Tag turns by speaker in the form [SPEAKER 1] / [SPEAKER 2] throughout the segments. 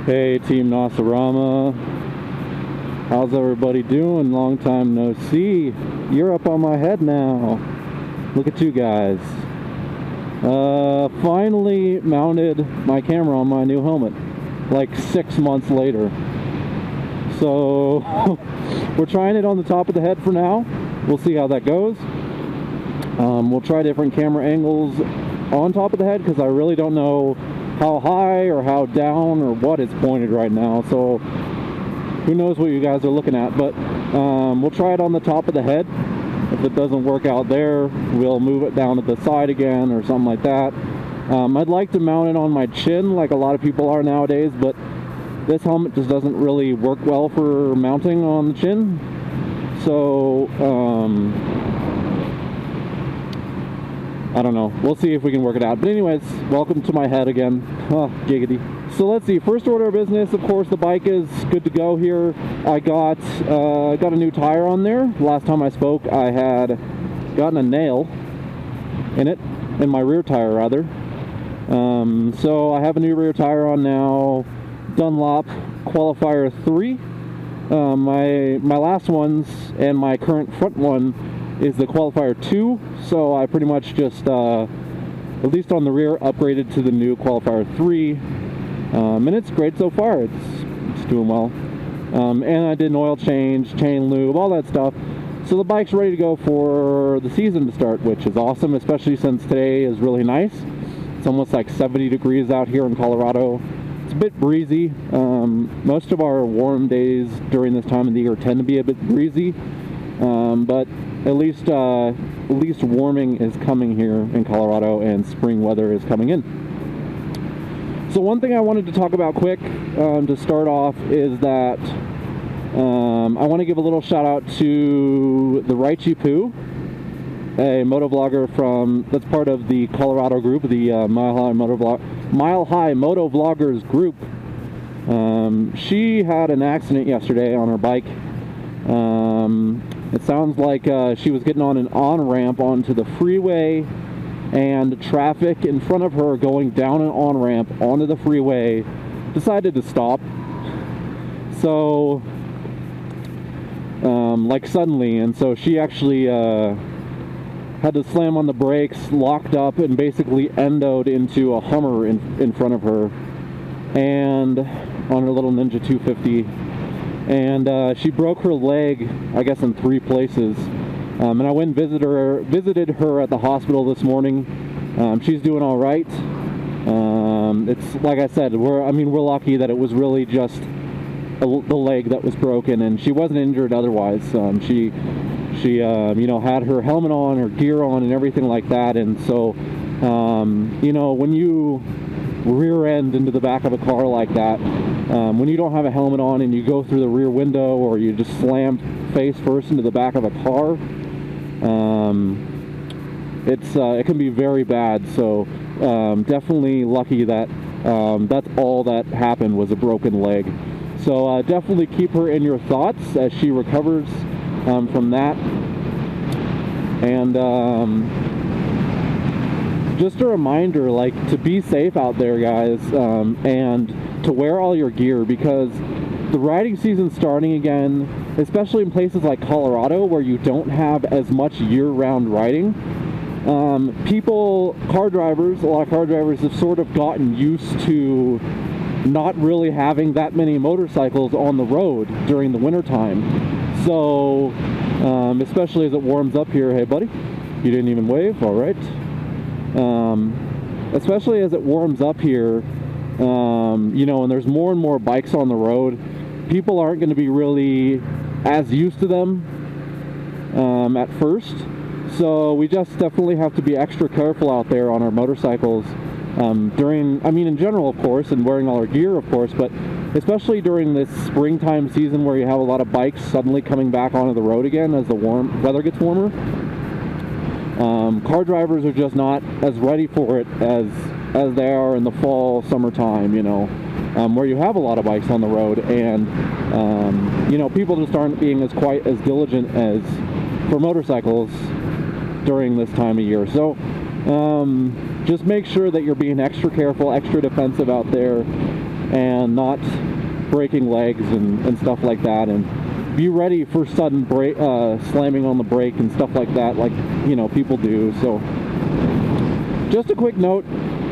[SPEAKER 1] Hey, Team Nosarama. How's everybody doing? Long time no see. You're up on my head now. Look at you guys. Finally mounted my camera on my new helmet, like 6 months later. So we're trying it on the top of the head for now. We'll see how that goes. We'll try different camera angles on top of the head because I really don't know how high or how down or what it's pointed right now. So who knows what you guys are looking at, but we'll try it on the top of the head. If it doesn't work out there, we'll move it down to the side again or something like that. I'd like to mount it on my chin like a lot of people are nowadays, but this helmet just doesn't really work well for mounting on the chin. So I don't know. We'll see if we can work it out. But anyways, welcome to my head again. Oh, giggity. So let's see. First order of business, of course, the bike is good to go here. I got a new tire on there. Last time I spoke, I had gotten a nail in my rear tire rather. So I have a new rear tire on now. Dunlop Qualifier 3. My last ones and my current front one is the Qualifier 2, so I pretty much just, at least on the rear, upgraded to the new Qualifier 3, and it's great so far. It's doing well, and I did an oil change, chain lube, all that stuff, so the bike's ready to go for the season to start, which is awesome, especially since today is really nice. It's almost like 70 degrees out here in Colorado. It's a bit breezy. Most of our warm days during this time of the year tend to be a bit breezy, but at least warming is coming here in Colorado and spring weather is coming in. So one thing I wanted to talk about quick to start off is that I want to give a little shout out to the Rychiepoo, a motovlogger that's part of the Colorado group, the Mile High Moto Vloggers group. She had an accident yesterday on her bike. It sounds like she was getting on an on-ramp onto the freeway, and traffic in front of her going down an on-ramp onto the freeway decided to stop. So, like suddenly, and so she actually had to slam on the brakes, locked up, and basically endoed into a Hummer in front of her, and on her little Ninja 250. And she broke her leg, I guess, in 3 places. And I went and visited her at the hospital this morning. She's doing all right. It's like I said, we're lucky that it was really just the leg that was broken, and she wasn't injured otherwise. She had her helmet on, her gear on, and everything like that. And so, when you rear end into the back of a car like that, when you don't have a helmet on and you go through the rear window, or you just slam face first into the back of a car, it can be very bad. So definitely lucky that that's all that happened was a broken leg. So definitely keep her in your thoughts as she recovers from that. And just a reminder, like, to be safe out there, guys, and to wear all your gear, because the riding season's starting again, especially in places like Colorado where you don't have as much year-round riding. A lot of car drivers have sort of gotten used to not really having that many motorcycles on the road during the wintertime. So, especially as it warms up here. Hey, buddy, you didn't even wave? All right. Especially as it warms up here, and there's more and more bikes on the road, people aren't going to be really as used to them at first. So we just definitely have to be extra careful out there on our motorcycles in general, of course, and wearing all our gear, of course, but especially during this springtime season where you have a lot of bikes suddenly coming back onto the road again as the weather gets warmer. Car drivers are just not as ready for it as they are in the fall, summertime, where you have a lot of bikes on the road, and people just aren't being quite as diligent as for motorcycles during this time of year. So just make sure that you're being extra careful, extra defensive out there, and not breaking legs and stuff like that, and be ready for sudden slamming on the brake and stuff like that, like, you know, people do. So just a quick note,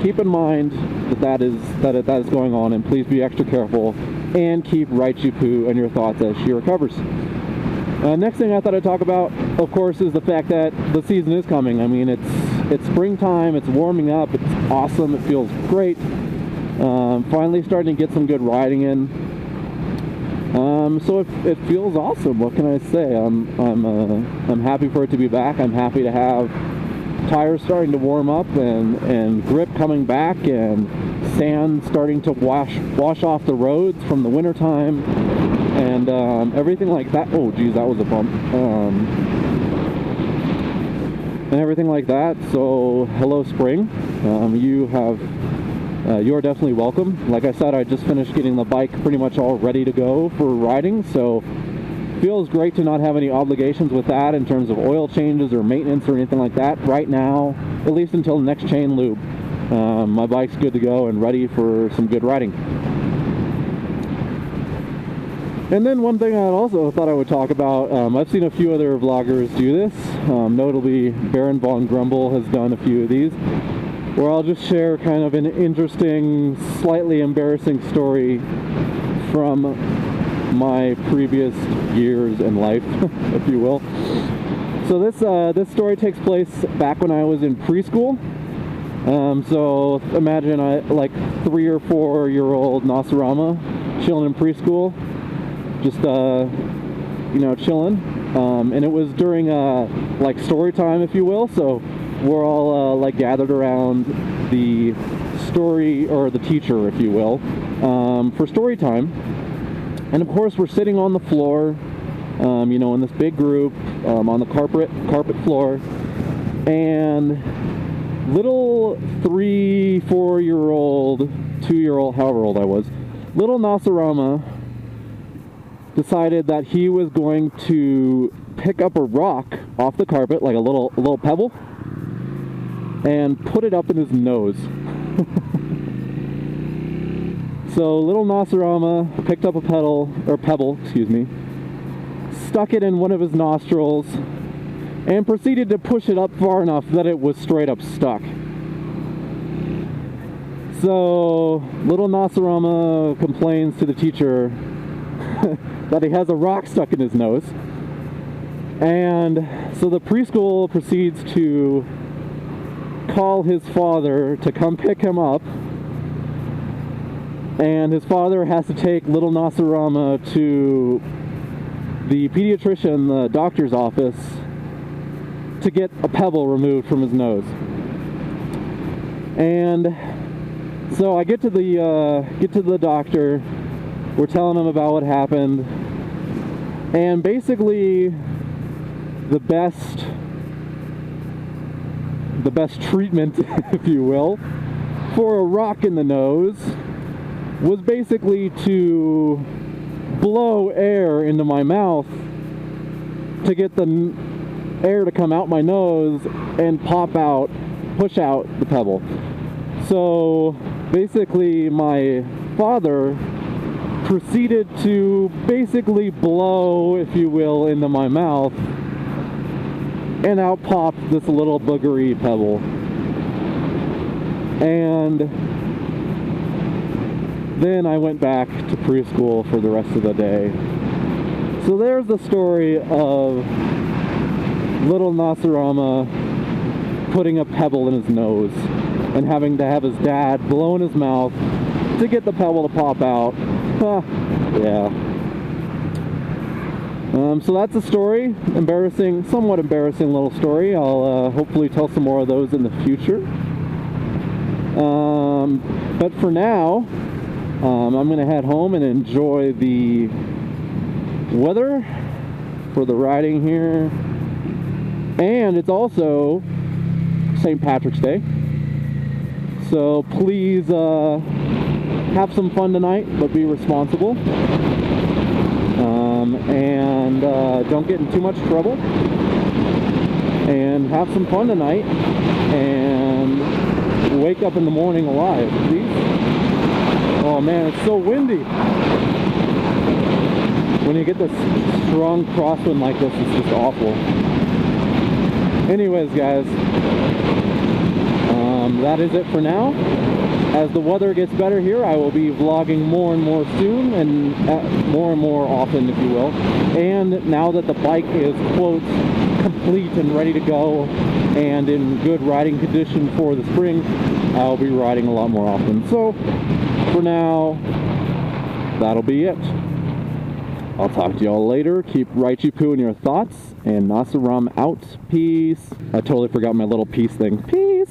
[SPEAKER 1] keep in mind that is going on, and please be extra careful and keep Rychiepoo in your thoughts as she recovers. Next thing I thought I'd talk about, of course, is the fact that the season is coming. I mean, it's springtime, it's warming up, it's awesome, it feels great. Finally starting to get some good riding in. So it feels awesome. What can I say? I'm happy for it to be back. I'm happy to have tires starting to warm up and grip coming back and sand starting to wash off the roads from the winter time and everything like that. Oh geez, that was a bump. And everything like that. So hello spring. You're definitely welcome. Like I said, I just finished getting the bike pretty much all ready to go for riding, so feels great to not have any obligations with that in terms of oil changes or maintenance or anything like that right now, at least until the next chain lube. My bike's good to go and ready for some good riding. And then one thing I also thought I would talk about, I've seen a few other vloggers do this, notably Baron Von Grumble has done a few of these, where I'll just share kind of an interesting, slightly embarrassing story from my previous years in life, if you will. So this story takes place back when I was in preschool. So imagine like 3 or 4 year old Nasarama chilling in preschool, just you know, chilling. And it was during like story time, if you will. So we're all like gathered around the story, or the teacher, if you will, for story time. And of course we're sitting on the floor, you know, in this big group, on the carpet floor, and little 3, 4 year old, 2 year old, however old I was, little Nasarama decided that he was going to pick up a rock off the carpet, like a little pebble, and put it up in his nose. So little Nasarama picked up a pebble, excuse me, stuck it in one of his nostrils, and proceeded to push it up far enough that it was straight up stuck. So little Nasarama complains to the teacher that he has a rock stuck in his nose. And so the preschool proceeds to call his father to come pick him up, and his father has to take little Nasarama to the pediatrician, the doctor's office, to get a pebble removed from his nose. And so I get to the doctor, we're telling him about what happened, and basically the best treatment, if you will, for a rock in the nose was basically to blow air into my mouth to get the air to come out my nose and push out the pebble. So basically my father proceeded to basically blow, if you will, into my mouth, and out popped this little boogery pebble. And then I went back to preschool for the rest of the day. So there's the story of little Nasarama putting a pebble in his nose and having to have his dad blow in his mouth to get the pebble to pop out. Yeah. So that's a story. Embarrassing, somewhat embarrassing little story. I'll hopefully tell some more of those in the future. But for now, I'm going to head home and enjoy the weather for the riding here. And it's also St. Patrick's Day. So please have some fun tonight, but be responsible. And don't get in too much trouble. And have some fun tonight. And wake up in the morning alive, please. Oh man, it's so windy. When you get this strong crosswind like this, it's just awful. Anyways, guys, that is it for now. As the weather gets better here, I will be vlogging more and more soon, and more often, if you will. And now that the bike is, quote, complete and ready to go, and in good riding condition for the spring, I'll be riding a lot more often. So, for now, that'll be it. I'll talk to y'all later. Keep Rychiepoo in your thoughts, and Nasaram out. Peace. I totally forgot my little peace thing. Peace.